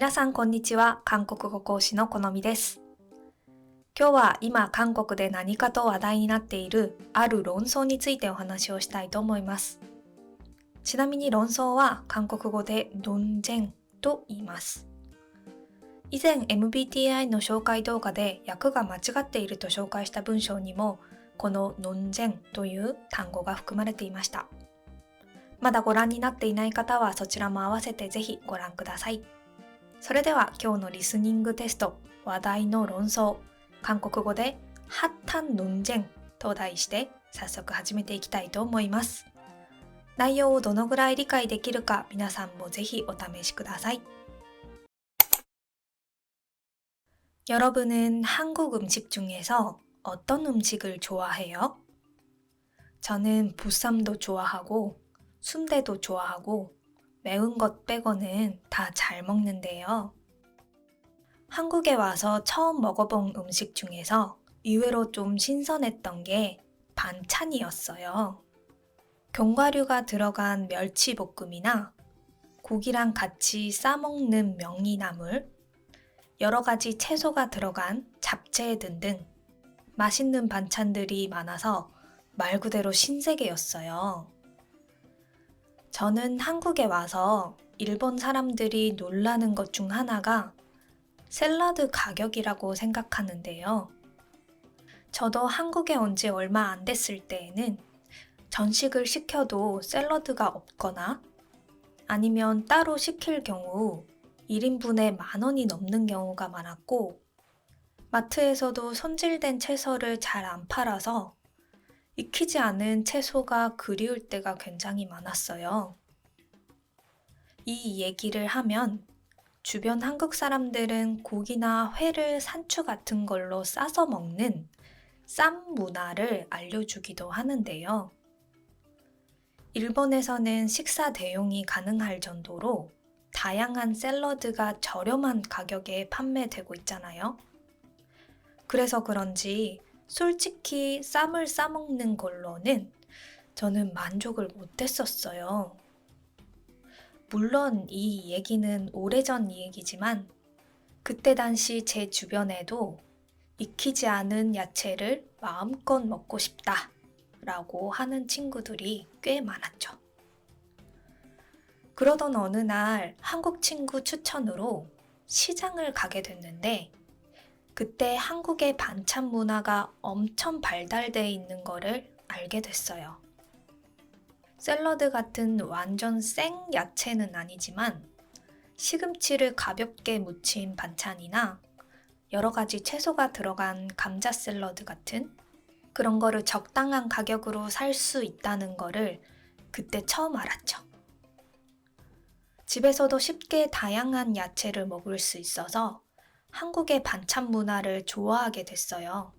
皆さんこんにちは。韓国語講師のこのみです。今日は今韓国で何かと話題になっているある論争についてお話をしたいと思います。ちなみに論争は韓国語で논쟁と言います。以前 MBTI の紹介動画で訳が間違っていると紹介した文章にもこの논쟁という単語が含まれていました。まだご覧になっていない方はそちらも合わせてぜひご覧ください。それでは今日のリスニングテスト、話題の論争、韓国語で핫한 논쟁と題して早速始めていきたいと思います。内容をどのぐらい理解できるか皆さんもぜひお試しください。여러분은 한국 음식 중에서 어떤 음식을 좋아해요? 저는 보쌈도 좋아하고 순대도 좋아하고 매운 것 빼고는 다 잘 먹는데요. 한국에 와서 처음 먹어본 음식 중에서 의외로 좀 신선했던 게 반찬이었어요. 견과류가 들어간 멸치볶음이나 고기랑 같이 싸먹는 명이나물, 여러 가지 채소가 들어간 잡채 등등 맛있는 반찬들이 많아서 말 그대로 신세계였어요. 저는 한국에 와서 일본 사람들이 놀라는 것 중 하나가 샐러드 가격이라고 생각하는데요. 저도 한국에 온 지 얼마 안 됐을 때에는 전식을 시켜도 샐러드가 없거나 아니면 따로 시킬 경우 1인분에 10,000원이 넘는 경우가 많았고 마트에서도 손질된 채소를 잘 안 팔아서 익히지 않은 채소가 그리울 때가 굉장히 많았어요. 이 얘기를 하면 주변 한국 사람들은 고기나 회를 산추 같은 걸로 싸서 먹는 쌈 문화를 알려주기도 하는데요. 일본에서는 식사 대용이 가능할 정도로 다양한 샐러드가 저렴한 가격에 판매되고 있잖아요. 그래서 그런지 솔직히 쌈을 싸먹는 걸로는 저는 만족을 못했었어요. 물론 이 얘기는 오래전 얘기지만 그때 당시 제 주변에도 익히지 않은 야채를 마음껏 먹고 싶다 라고 하는 친구들이 꽤 많았죠. 그러던 어느 날 한국 친구 추천으로 시장을 가게 됐는데 그때 한국의 반찬 문화가 엄청 발달되어 있는 거를 알게 됐어요. 샐러드 같은 완전 생 야채는 아니지만 시금치를 가볍게 무친 반찬이나 여러 가지 채소가 들어간 감자 샐러드 같은 그런 거를 적당한 가격으로 살 수 있다는 거를 그때 처음 알았죠. 집에서도 쉽게 다양한 야채를 먹을 수 있어서 한국의 반찬 문화를 좋아하게 됐어요.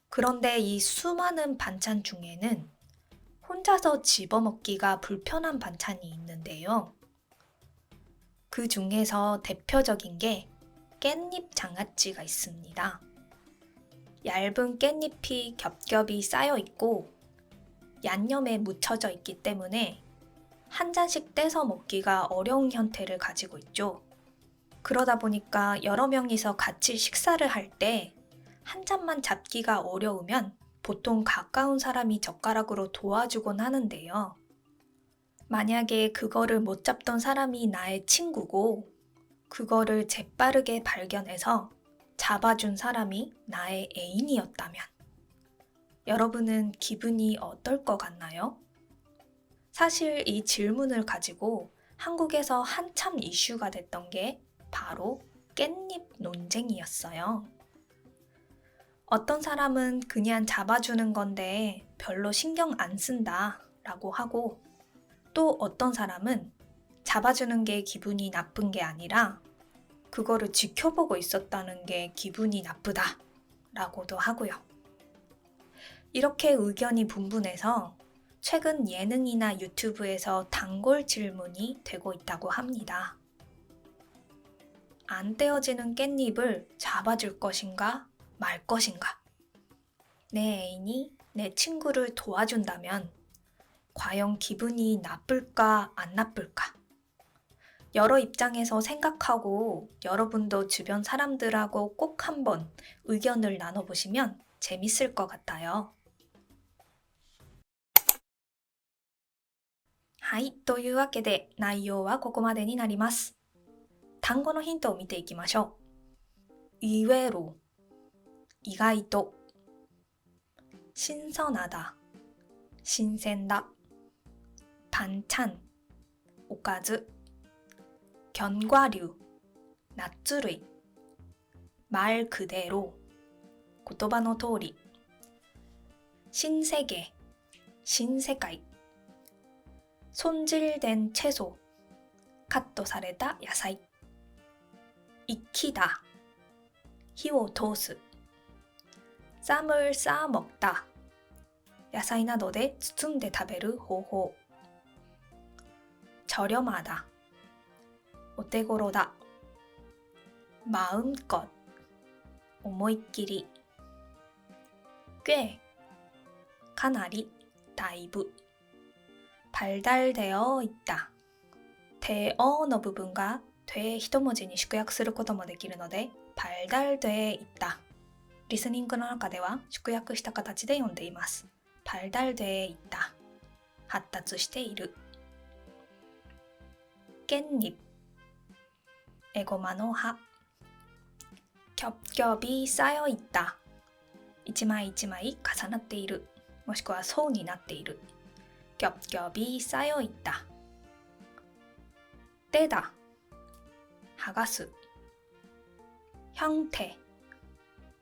그런데 이 수많은 반찬 중에는 혼자서 집어먹기가 불편한 반찬이 있는데요. 그 중에서 대표적인 게 깻잎 장아찌가 있습니다. 얇은 깻잎이 겹겹이 쌓여 있고 양념에 묻혀져 있기 때문에 한 잔씩 떼서 먹기가 어려운 형태를 가지고 있죠. 그러다 보니까 여러 명이서 같이 식사를 할 때 한 잔만 잡기가 어려우면 보통 가까운 사람이 젓가락으로 도와주곤 하는데요. 만약에 그거를 못 잡던 사람이 나의 친구고 그거를 재빠르게 발견해서 잡아준 사람이 나의 애인이었다면 여러분은 기분이 어떨 것 같나요? 사실 이 질문을 가지고 한국에서 한참 이슈가 됐던 게 바로 깻잎 논쟁이었어요. 어떤 사람은 그냥 잡아주는 건데 별로 신경 안 쓴다 라고 하고 또 어떤 사람은 잡아주는 게 기분이 나쁜 게 아니라 그거를 지켜보고 있었다는 게 기분이 나쁘다 라고도 하고요. 이렇게 의견이 분분해서 최근 예능이나 유튜브에서 단골 질문이 되고 있다고 합니다. 안 떼어지는 깻잎을 잡아줄 것인가 말 것인가? 내 애인이 내 친구를 도와준다면 과연 기분이 나쁠까 안 나쁠까? 여러 입장에서 생각하고 여러분도 주변 사람들하고 꼭 한번 의견을 나눠보시면 재밌을 것 같아요. はい、というわけで内容はここまでになります。単語のヒントを見ていきましょう。의외로、意外と、신선하다、新鮮だ、반찬、おかず、견과류、ナッツ類、말 그대로、言葉の通り、신세계、新世界、손질된 채소、カットされた野菜、익히다、火を通す、쌈을 싸 먹다、野菜などで包んで食べる方法、저렴하다、お手頃だ、마음껏、思いっきり、꽤、かなり、だいぶ、발달되어 있다、되어の部分が돼一文字に縮約することもできるので、발달돼 있다。リスニングの中では縮約した形で読んでいます。발달돼 있다。発達している。깻잎、エゴマの葉。겹겹이 쌓여 있다。一枚一枚重なっている。もしくは層になっている。겹겹이 쌓여 있다。떼다、剥がす。형태、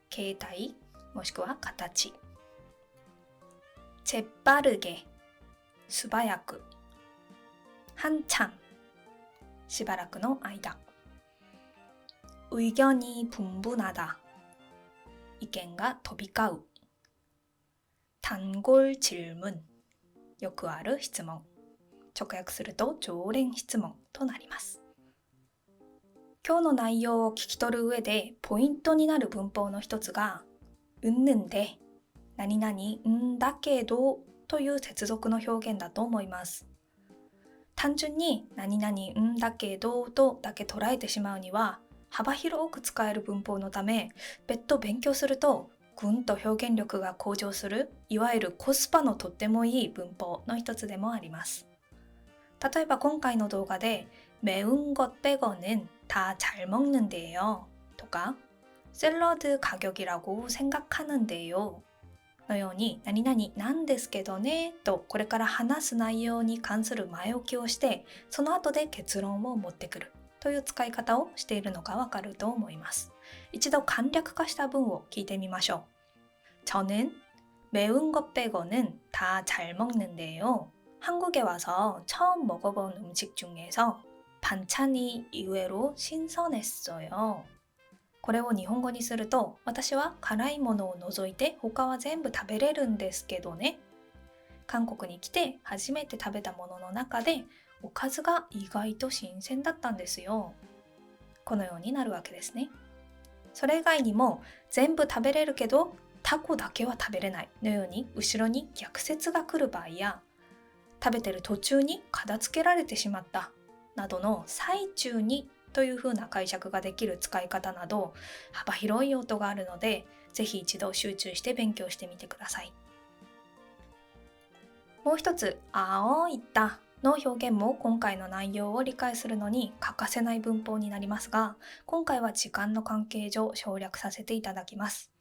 形態もしくは形。재빠르게、素早く。한참、しばらくの間。의견이 분분하다、意見が飛び交う。단골 질문、よくある質問。直訳すると常連質問となります。今日の内容を聞き取る上でポイントになる文法の一つが웃는데、何々だけどという接続の表現だと思います。単純に何々だけどとだけ捉えてしまうには幅広く使える文法のため、別途勉強するとぐんと表現力が向上する、いわゆるコスパのとってもいい文法の一つでもあります。例えば今回の動画で매운 것 빼고는 다 잘 먹는데요とか샐러드 가격이라고 생각하는데요のように何々なんですけどねとこれから話す内容に関する前置きをしてその後で結論を持ってくるという使い方をしているのがわかると思います。一度簡略化した文を聞いてみましょう。저는 매운 것 빼고는 다 잘 먹는데요. 한국에 와서 처음 먹어본 음식 중에서 반찬이 의외로 신선했어요. これを日本語にすると、私は辛いものを除いて他は全部食べれるんですけどね。韓国に来て初めて食べたものの中でおかずが意外と新鮮だったんですよ。このようになるわけですね。それ以外にも全部食べれるけどタコだけは食べれないのように後ろに逆説が来る場合や食べてる途中に片付けられてしまったなどの最中にという風な解釈ができる使い方など幅広い用途があるのでぜひ一度集中して勉強してみてください。もう一つ青いったの表現も今回の内容を理解するのに欠かせない文法になりますが今回は時間の関係上省略させていただきます。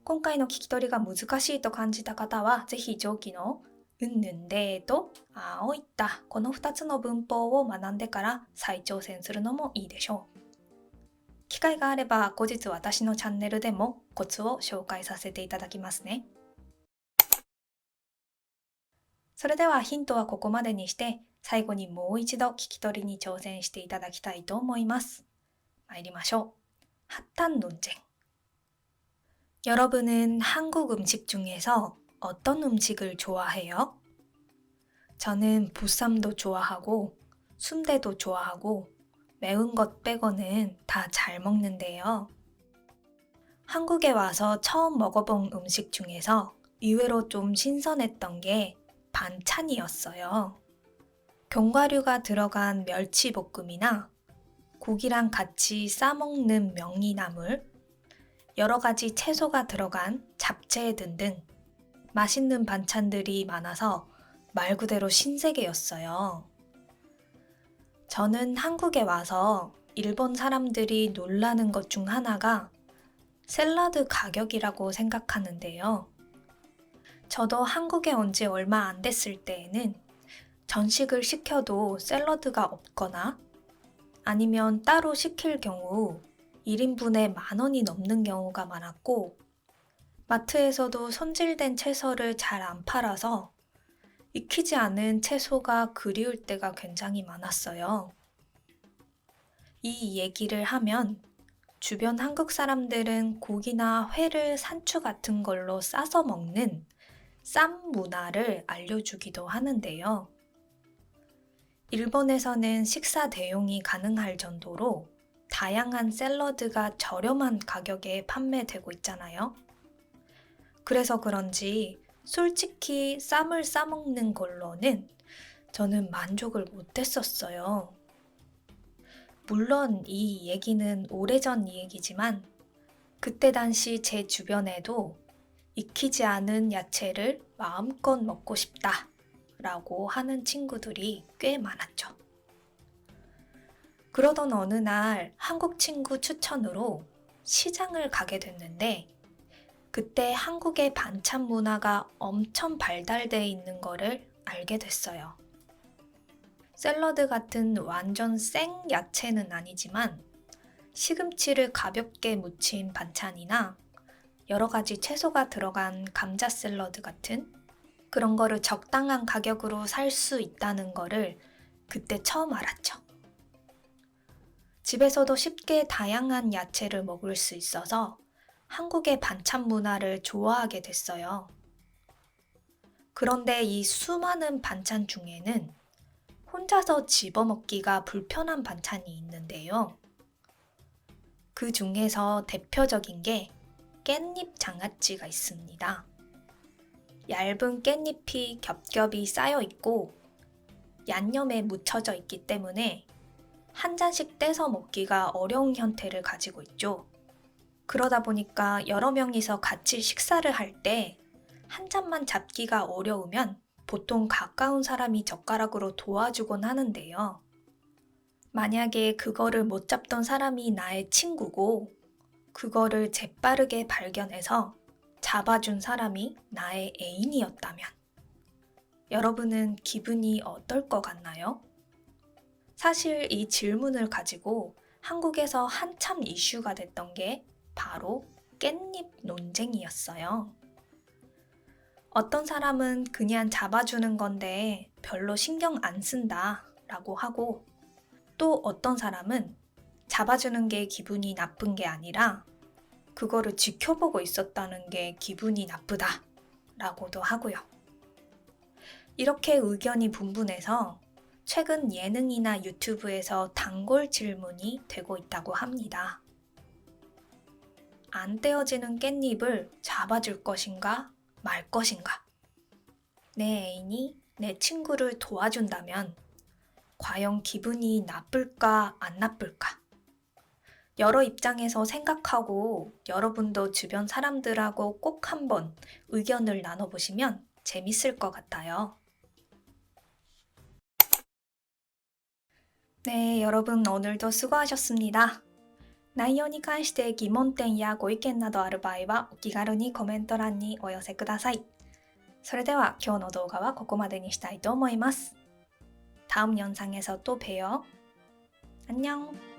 今回の聞き取りが難しいと感じた方はぜひ上記の웃는데と青いったこの2つの文法を学んでから再挑戦するのもいいでしょう。機会があれば後日私のチャンネルでもコツを紹介させていただきますね。それではヒントはここまでにして最後にもう一度聞き取りに挑戦していただきたいと思います。参りましょう。핫한 논쟁. 여러분은 한국 음식 중에서 어떤 음식을 좋아해요? 저는 보쌈도 좋아하고 순대도 좋아하고 매운 것 빼고는 다 잘 먹는데요. 한국에 와서 처음 먹어본 음식 중에서 의외로 좀 신선했던 게 반찬이었어요. 견과류가 들어간 멸치볶음이나 고기랑 같이 싸먹는 명이나물, 여러 가지 채소가 들어간 잡채 등등 맛있는 반찬들이 많아서 말 그대로 신세계였어요. 저는 한국에 와서 일본 사람들이 놀라는 것 중 하나가 샐러드 가격이라고 생각하는데요. 저도 한국에 온 지 얼마 안 됐을 때에는 전식을 시켜도 샐러드가 없거나 아니면 따로 시킬 경우 1인분에 10,000원이 넘는 경우가 많았고, 마트에서도 손질된 채소를 잘 안 팔아서 익히지 않은 채소가 그리울 때가 굉장히 많았어요. 이 얘기를 하면 주변 한국 사람들은 고기나 회를 산추 같은 걸로 싸서 먹는 쌈 문화를 알려주기도 하는데요. 일본에서는 식사 대용이 가능할 정도로 다양한 샐러드가 저렴한 가격에 판매되고 있잖아요. 그래서 그런지 솔직히 쌈을 싸먹는 걸로는 저는 만족을 못했었어요. 물론 이 얘기는 오래전 이야기지만 그때 당시 제 주변에도 익히지 않은 야채를 마음껏 먹고 싶다 라고 하는 친구들이 꽤 많았죠. 그러던 어느 날 한국 친구 추천으로 시장을 가게 됐는데, 그때 한국의 반찬 문화가 엄청 발달되어 있는 거를 알게 됐어요. 샐러드 같은 완전 생 야채는 아니지만 시금치를 가볍게 무친 반찬이나 여러 가지 채소가 들어간 감자 샐러드 같은 그런 거를 적당한 가격으로 살 수 있다는 거를 그때 처음 알았죠. 집에서도 쉽게 다양한 야채를 먹을 수 있어서 한국의 반찬 문화를 좋아하게 됐어요. 그런데 이 수많은 반찬 중에는 혼자서 집어먹기가 불편한 반찬이 있는데요. 그 중에서 대표적인 게 깻잎 장아찌가 있습니다. 얇은 깻잎이 겹겹이 쌓여 있고 양념에 묻혀져 있기 때문에 한 잔씩 떼서 먹기가 어려운 형태를 가지고 있죠. 그러다 보니까 여러 명이서 같이 식사를 할 때 한 잔만 잡기가 어려우면 보통 가까운 사람이 젓가락으로 도와주곤 하는데요. 만약에 그거를 못 잡던 사람이 나의 친구고 그거를 재빠르게 발견해서 잡아준 사람이 나의 애인이었다면 여러분은 기분이 어떨 것 같나요? 사실 이 질문을 가지고 한국에서 한참 이슈가 됐던 게 바로 깻잎 논쟁이었어요. 어떤 사람은 그냥 잡아주는 건데 별로 신경 안 쓴다 라고 하고, 또 어떤 사람은 잡아주는 게 기분이 나쁜 게 아니라 그거를 지켜보고 있었다는 게 기분이 나쁘다 라고도 하고요. 이렇게 의견이 분분해서 최근 예능이나 유튜브에서 단골 질문이 되고 있다고 합니다. 안 떼어지는 깻잎을 잡아줄 것인가 말 것인가? 내 애인이 내 친구를 도와준다면 과연 기분이 나쁠까 안 나쁠까? 여러 입장에서 생각하고 여러분도 주변 사람들하고 꼭 한번 의견을 나눠보시면 재밌을 것 같아요. 네, 여러분 오늘도 수고하셨습니다. 内容に関して疑問点やご意見などある場合はお気軽にコメント欄にお寄せください。それでは今日の動画はここまでにしたいと思います。다음 영상에서 또 봬요. 안녕.